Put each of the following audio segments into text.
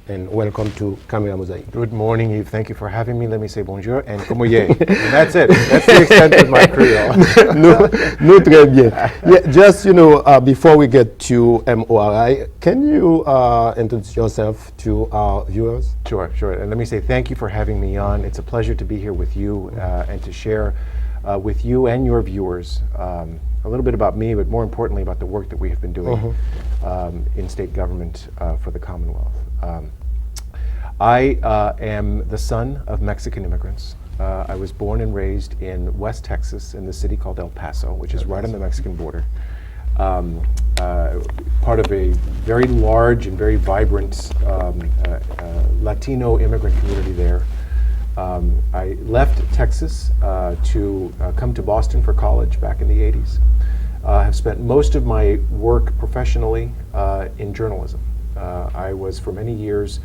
and welcome to Camera Mosaic. Good morning, Yves. Thank you for having me. Let me say bonjour and comment y est. And that's it. That's the extent of my Creole. No, très bien. Yeah, just, before we get to MORI, can you introduce yourself to our viewers? Sure. And let me say thank you for having me on. It's a pleasure to be here with you and to share with you and your viewers a little bit about me, but more importantly about the work that we have been doing in state government for the Commonwealth. I am the son of Mexican immigrants. I was born and raised in West Texas in the city called El Paso, which is right on the Mexican border. Part of a very large and very vibrant Latino immigrant community there. I left Texas to come to Boston for college back in the 80s. Have spent most of my work professionally in journalism. I was for many years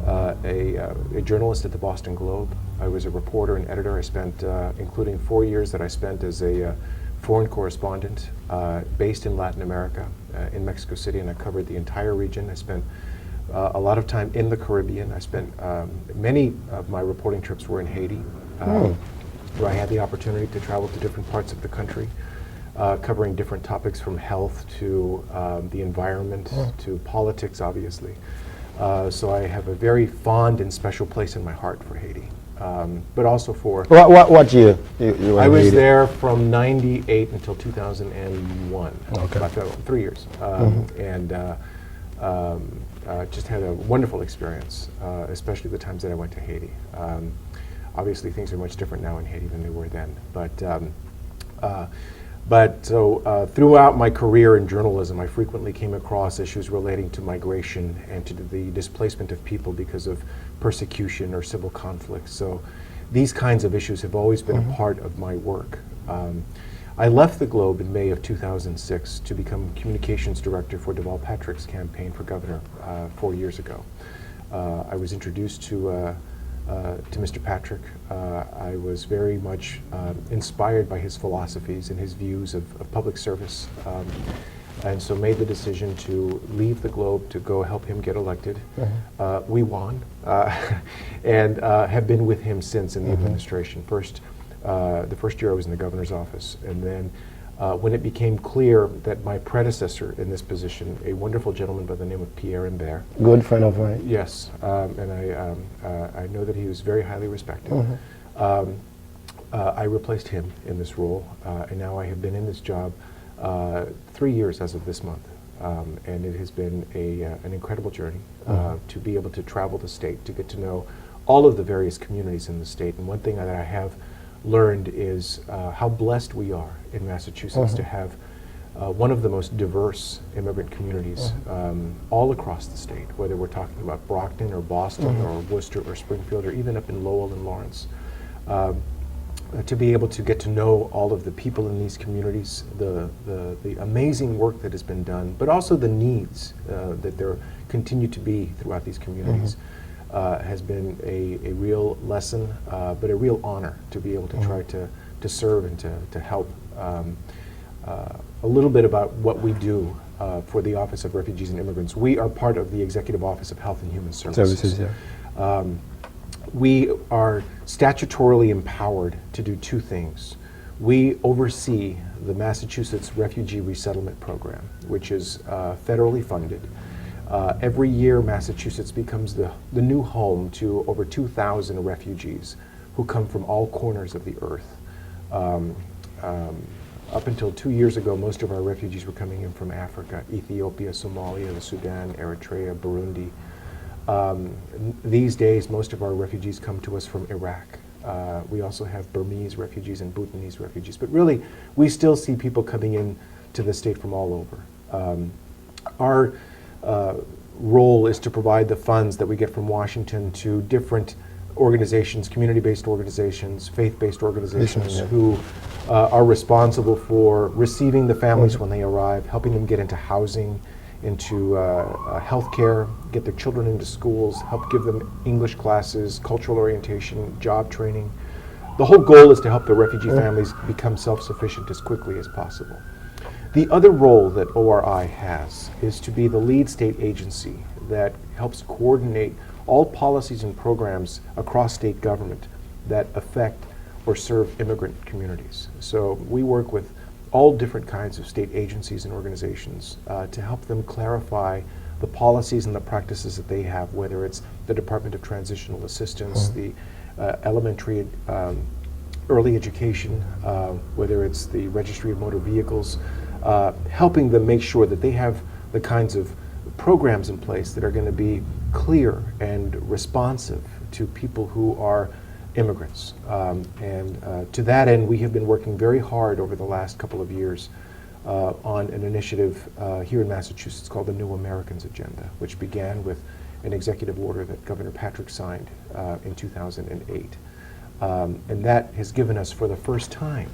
a journalist at the Boston Globe. I was a reporter and editor. I spent, including 4 years that I spent as a foreign correspondent based in Latin America, in Mexico City, and I covered the entire region. I spent a lot of time in the Caribbean. I spent many of my reporting trips were in Haiti, where I had the opportunity to travel to different parts of the country, covering different topics from health to the environment to politics, obviously. So I have a very fond and special place in my heart for Haiti, but also for... What year you were I in was Haiti? there from 98 until 2001, Okay. about 3 years, and just had a wonderful experience, especially the times that I went to Haiti. Obviously things are much different now in Haiti than they were then, but throughout my career in journalism, I frequently came across issues relating to migration and to the displacement of people because of persecution or civil conflict. So these kinds of issues have always been a part of my work. I left the Globe in May of 2006 to become communications director for Deval Patrick's campaign for governor 4 years ago. I was introduced to Mr. Patrick. I was very much inspired by his philosophies and his views of public service, and so made the decision to leave the Globe to go help him get elected. We won, and have been with him since in the administration. The first year I was in the governor's office, and then when it became clear that my predecessor in this position, a wonderful gentleman by the name of Pierre Imbert. Good friend of mine. Yes, and I know that he was very highly respected. I replaced him in this role, and now I have been in this job 3 years as of this month. And it has been an incredible journey to be able to travel the state, to get to know all of the various communities in the state. And one thing that I have learned is how blessed we are in Massachusetts to have one of the most diverse immigrant communities all across the state, whether we're talking about Brockton or Boston or Worcester or Springfield or even up in Lowell and Lawrence. To be able to get to know all of the people in these communities, the amazing work that has been done, but also the needs that there continue to be throughout these communities. Has been a real lesson, but a real honor to be able to try to serve and to help. A little bit about what we do for the Office of Refugees and Immigrants. We are part of the Executive Office of Health and Human Services. We are statutorily empowered to do two things. We oversee the Massachusetts Refugee Resettlement Program, which is federally funded. Every year, Massachusetts becomes the new home to over 2,000 refugees who come from all corners of the earth. Up until 2 years ago, most of our refugees were coming in from Africa, Ethiopia, Somalia, the Sudan, Eritrea, Burundi. These days, most of our refugees come to us from Iraq. We also have Burmese refugees and Bhutanese refugees, but really, we still see people coming in to the state from all over. Our role is to provide the funds that we get from Washington to different organizations, community-based organizations, faith-based organizations who are responsible for receiving the families when they arrive, helping them get into housing, into healthcare, get their children into schools, help give them English classes, cultural orientation, job training. The whole goal is to help the refugee families become self-sufficient as quickly as possible. The other role that ORI has is to be the lead state agency that helps coordinate all policies and programs across state government that affect or serve immigrant communities. So we work with all different kinds of state agencies and organizations to help them clarify the policies and the practices that they have, whether it's the Department of Transitional Assistance, the elementary early education, whether it's the Registry of Motor Vehicles, helping them make sure that they have the kinds of programs in place that are going to be clear and responsive to people who are immigrants. To that end, we have been working very hard over the last couple of years on an initiative here in Massachusetts called the New Americans Agenda, which began with an executive order that Governor Patrick signed in 2008. And that has given us, for the first time,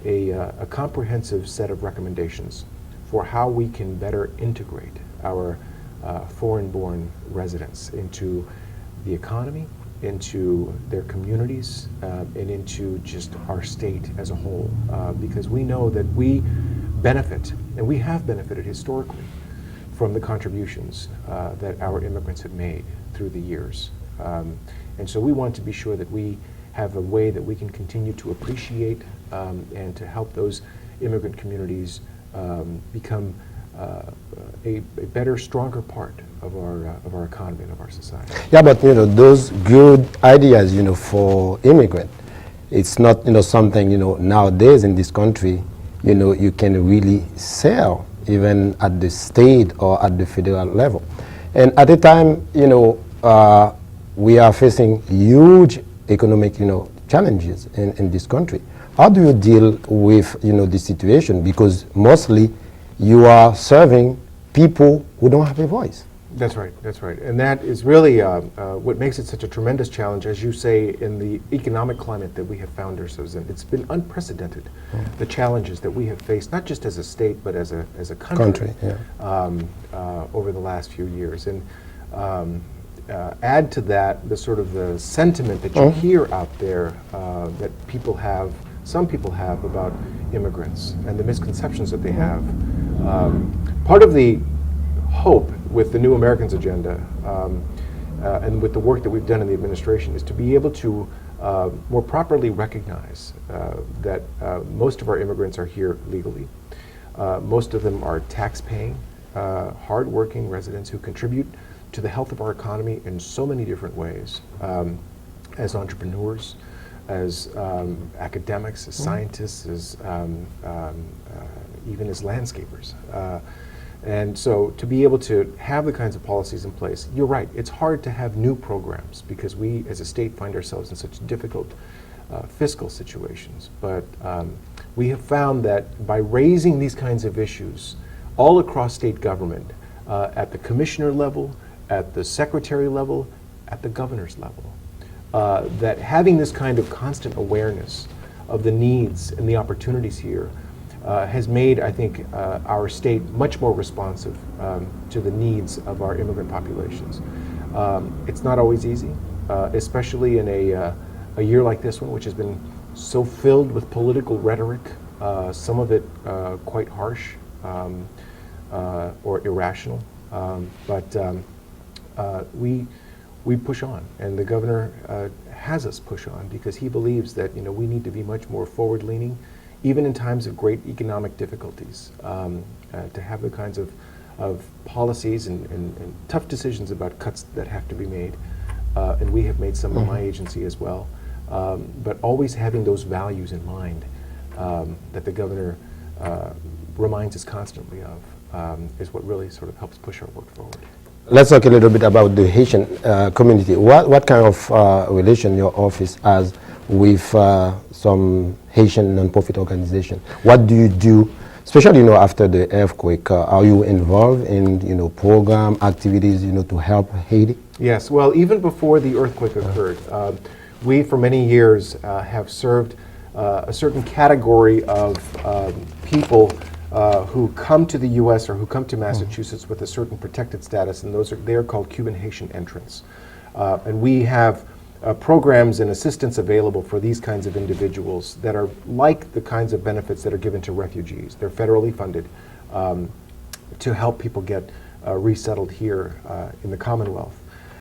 a comprehensive set of recommendations for how we can better integrate our foreign-born residents into the economy, into their communities, and into just our state as a whole. Because we know that we benefit, and we have benefited historically, from the contributions that our immigrants have made through the years. And so we want to be sure that we have a way that we can continue to appreciate and to help those immigrant communities become a better, stronger part of our economy and of our society. Yeah, but those good ideas, for immigrant, it's not something nowadays in this country, you can really sell even at the state or at the federal level. And at the time, we are facing huge economic, challenges in this country. How do you deal with, this situation? Because mostly you are serving people who don't have a voice. That's right, that's right. And that is really what makes it such a tremendous challenge, as you say, in the economic climate that we have found ourselves in. It's been unprecedented, the challenges that we have faced, not just as a state, but as a country, over the last few years. And add to that the sort of the sentiment that you hear out there that some people have about immigrants and the misconceptions that they have. Part of the hope with the New Americans Agenda and with the work that we've done in the administration is to be able to more properly recognize that most of our immigrants are here legally. Most of them are tax-paying, hard-working residents who contribute to the health of our economy in so many different ways, as entrepreneurs, as academics, as scientists, as even as landscapers. And so to be able to have the kinds of policies in place, you're right, it's hard to have new programs because we as a state find ourselves in such difficult fiscal situations. But we have found that by raising these kinds of issues all across state government, at the commissioner level, at the secretary level, at the governor's level, that having this kind of constant awareness of the needs and the opportunities here has made, I think, our state much more responsive to the needs of our immigrant populations. It's not always easy, especially in a year like this one, which has been so filled with political rhetoric, some of it quite harsh or irrational. We push on, and the governor has us push on because he believes that we need to be much more forward-leaning, even in times of great economic difficulties, to have the kinds of policies and tough decisions about cuts that have to be made, and we have made some in my agency as well, but always having those values in mind that the governor reminds us constantly of is what really sort of helps push our work forward. Let's talk a little bit about the Haitian community. What kind of relation your office has with some Haitian non-profit organization? What do you do, especially after the earthquake? Are you involved in program activities to help Haiti? Yes. Well, even before the earthquake occurred, we for many years have served a certain category of people who come to the U.S. or who come to Massachusetts with a certain protected status, and they are called Cuban Haitian entrants. And we have programs and assistance available for these kinds of individuals that are like the kinds of benefits that are given to refugees. They're federally funded to help people get resettled here in the Commonwealth.